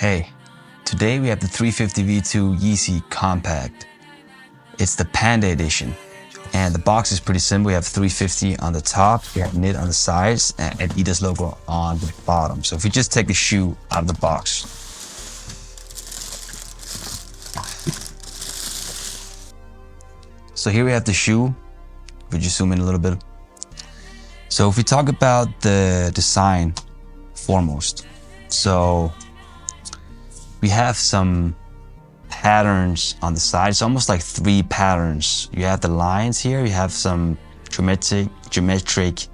Hey, today we have the 350 V2 Yeezy Compact. It's the Panda edition, and the box is pretty simple. We have 350 on the top, we have knit on the sides, and Adidas logo on the bottom. So if we just take the shoe out of the box. So here we have the shoe. If we just zoom in a little bit. So if we talk about the design foremost, so we have some patterns on the side. It's almost like three patterns. You have the lines here, you have some geometric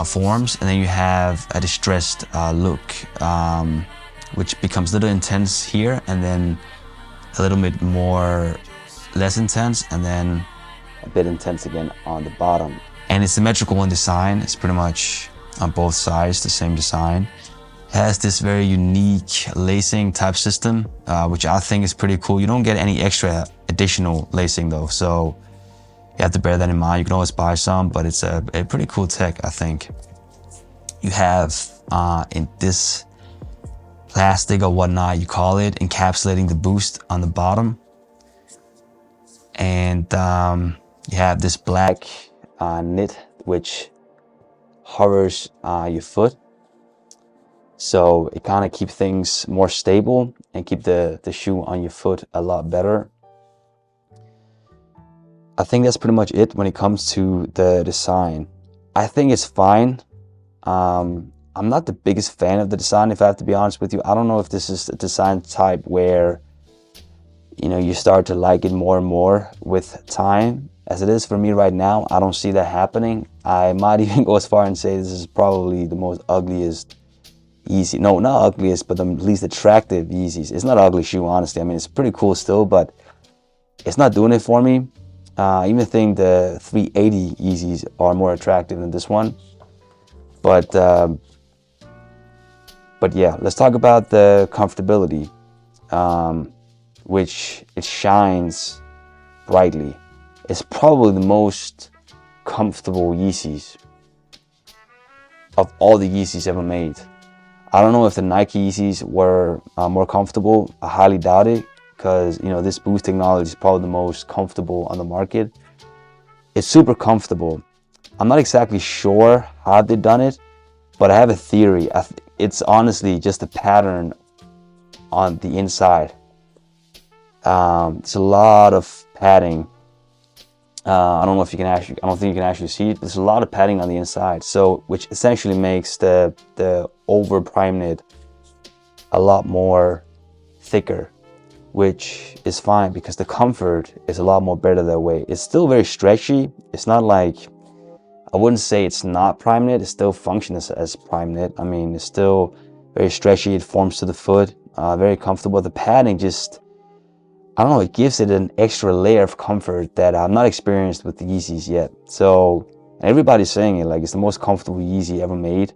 forms, and then you have a distressed look, which becomes a little intense here, and then a little bit less intense, and then a bit intense again on the bottom. And it's symmetrical in design. It's pretty much on both sides the same design. Has this very unique lacing type system, which I think is pretty cool. You don't get any extra additional lacing though, so you have to bear that in mind. You can always buy some, but it's a pretty cool tech, I think. You have in this plastic or whatnot, you call it, encapsulating the boost on the bottom. And you have this black knit, which hovers your foot. So it kind of keeps things more stable and keep the shoe on your foot a lot better. I think that's pretty much it when it comes to the design. I think it's fine. I'm not the biggest fan of the design, if I have to be honest with you. I don't know if this is a design type where, you know, you start to like it more and more with time. As it is for me right now, I don't see that happening. I might even go as far and say this is probably the most ugliest Yeezy. No, not ugliest, but the least attractive Yeezys. It's not an ugly shoe, honestly. I mean, it's pretty cool still, but it's not doing it for me. I even think the 380 Yeezys are more attractive than this one. But yeah, let's talk about the comfortability, which it shines brightly. It's probably the most comfortable Yeezys of all the Yeezys ever made. I don't know if the Nike Yeezys were more comfortable. I highly doubt it, because you know, this boost technology is probably the most comfortable on the market. It's super comfortable. I'm not exactly sure how they've done it, but I have a theory. It's honestly just a pattern on the inside. It's a lot of padding. I don't know if you can actually, I don't think you can actually see it, but there's a lot of padding on the inside. So, which essentially makes the over prime knit a lot more thicker, which is fine because the comfort is a lot more better that way. It's still very stretchy. It's not like, I wouldn't say it's not prime knit. It still functions as prime knit. I mean, it's still very stretchy. It forms to the foot, very comfortable. The padding just, I don't know, it gives it an extra layer of comfort that I'm not experienced with the Yeezys yet. So everybody's saying it, like it's the most comfortable Yeezy ever made.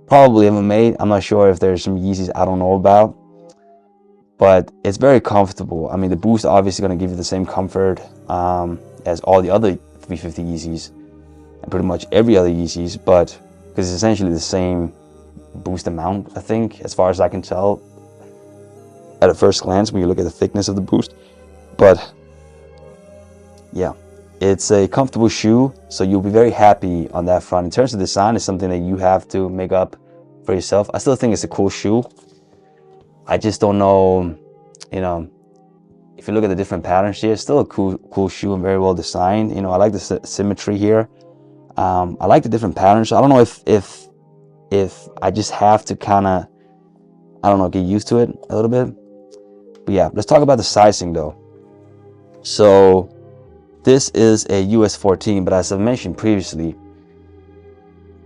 Probably ever made. I'm not sure if there's some Yeezys I don't know about, but it's very comfortable. I mean, the boost obviously going to give you the same comfort as all the other 350 Yeezys and pretty much every other Yeezys, but because it's essentially the same boost amount, I think, as far as I can tell at a first glance when you look at the thickness of the boost. But yeah, it's a comfortable shoe, so you'll be very happy on that front. In terms of design, it's something that you have to make up for yourself. I still think it's a cool shoe. I just don't know, you know, if you look at the different patterns here, it's still a cool shoe and very well designed. You know, I like the symmetry here. I like the different patterns. I don't know if I just have to kind of, I don't know, get used to it a little bit. But yeah, let's talk about the sizing though. So this is a US 14, but as I mentioned previously,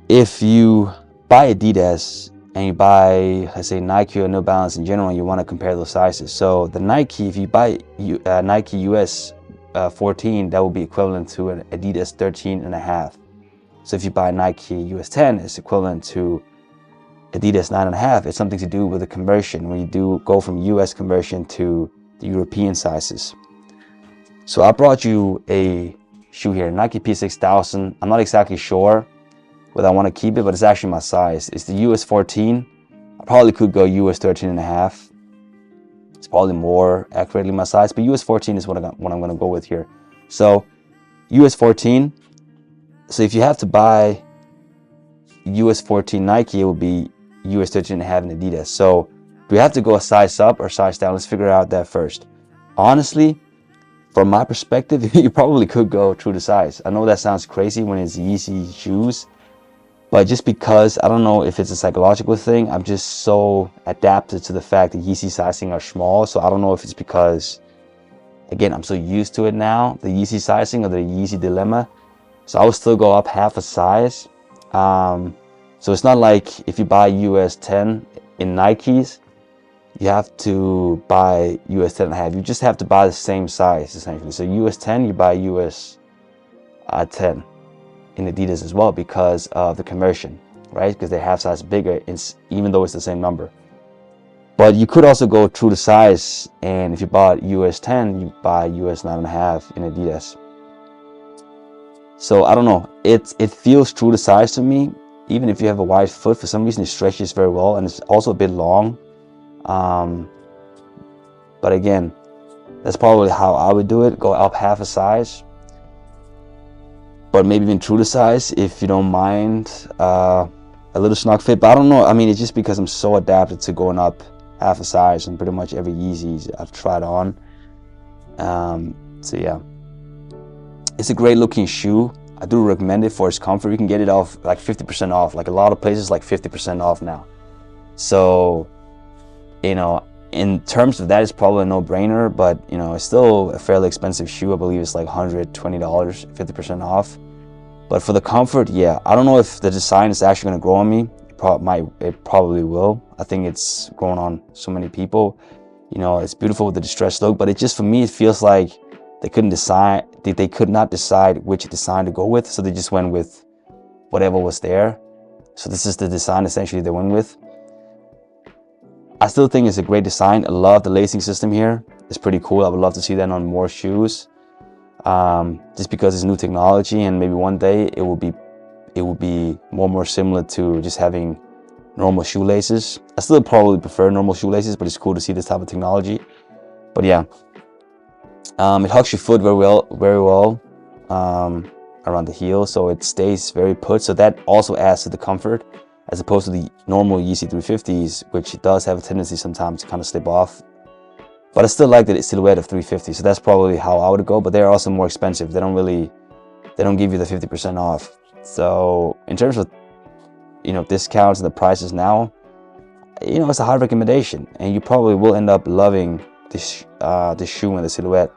if you buy Adidas and you buy, let's say, Nike or New Balance in general, you want to compare those sizes. So the Nike, if you buy Nike US 14, that will be equivalent to an Adidas 13 and a half. So if you buy Nike US 10, it's equivalent to Adidas 9.5. It's something to do with the conversion when you do go from US conversion to the European sizes. So I brought you a shoe here, Nike P6000. I'm not exactly sure whether I want to keep it, but it's actually my size. It's the US 14. I probably could go US 13 and a half. It's probably more accurately my size, but US 14 is what I'm going to go with here. So US 14. So if you have to buy US 14 Nike, it would be US 13 and a half in Adidas. So do we have to go a size up or size down? Let's figure out that first. Honestly, from my perspective, you probably could go true to size. I know that sounds crazy when it's Yeezy shoes, but just because, I don't know if it's a psychological thing, I'm just so adapted to the fact that Yeezy sizing are small. So I don't know if it's because, again, I'm so used to it now, the Yeezy sizing or the Yeezy dilemma. So I would still go up half a size. So it's not like if you buy US 10 in Nikes, you have to buy US 10 and a half. You just have to buy the same size, essentially. So US 10, you buy US 10 in Adidas as well because of the conversion, right? Because they're half size bigger, even though it's the same number. But you could also go true to size, and if you bought US 10, you buy US 9.5 in Adidas. So I don't know, it feels true to size to me. Even if you have a wide foot, for some reason it stretches very well, and it's also a bit long. But again, that's probably how I would do it, go up half a size. But maybe even true to size if you don't mind a little snug fit. But I don't know, I mean, it's just because I'm so adapted to going up half a size in pretty much every Yeezys I've tried on. So yeah, it's a great looking shoe. I do recommend it for its comfort. You can get it off like 50% off, like a lot of places, like 50% off now. So, you know, in terms of that, it's probably a no-brainer, but you know, it's still a fairly expensive shoe. I believe it's like $120, 50% off. But for the comfort, yeah, I don't know if the design is actually going to grow on me. It probably will. I think it's grown on so many people. You know, it's beautiful with the distressed look, but it just, for me, it feels like they could not decide which design to go with, so they just went with whatever was there. So this is the design essentially they went with. I still think it's a great design. I love the lacing system here. It's pretty cool. I would love to see that on more shoes, just because it's new technology, and maybe one day it will be more similar to just having normal shoelaces. I still probably prefer normal shoelaces, but it's cool to see this type of technology. But yeah, it hugs your foot very well around the heel, so it stays very put. So that also adds to the comfort, as opposed to the normal Yeezy 350s, which does have a tendency sometimes to kind of slip off. But I still like the silhouette of 350, so that's probably how I would go. But they're also more expensive. They don't give you the 50% off. So in terms of, you know, discounts and the prices now, you know, it's a high recommendation, and you probably will end up loving this shoe and the silhouette.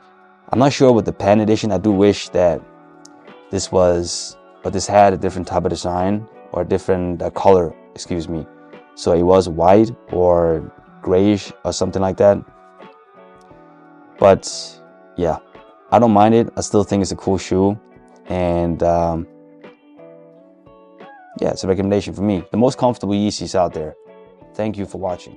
I'm not sure with the Panda edition. I do wish that this had a different type of design, or a different color, excuse me. So it was white or grayish or something like that. But yeah, I don't mind it. I still think it's a cool shoe, and yeah, it's a recommendation for me. The most comfortable Yeezys out there. Thank you for watching.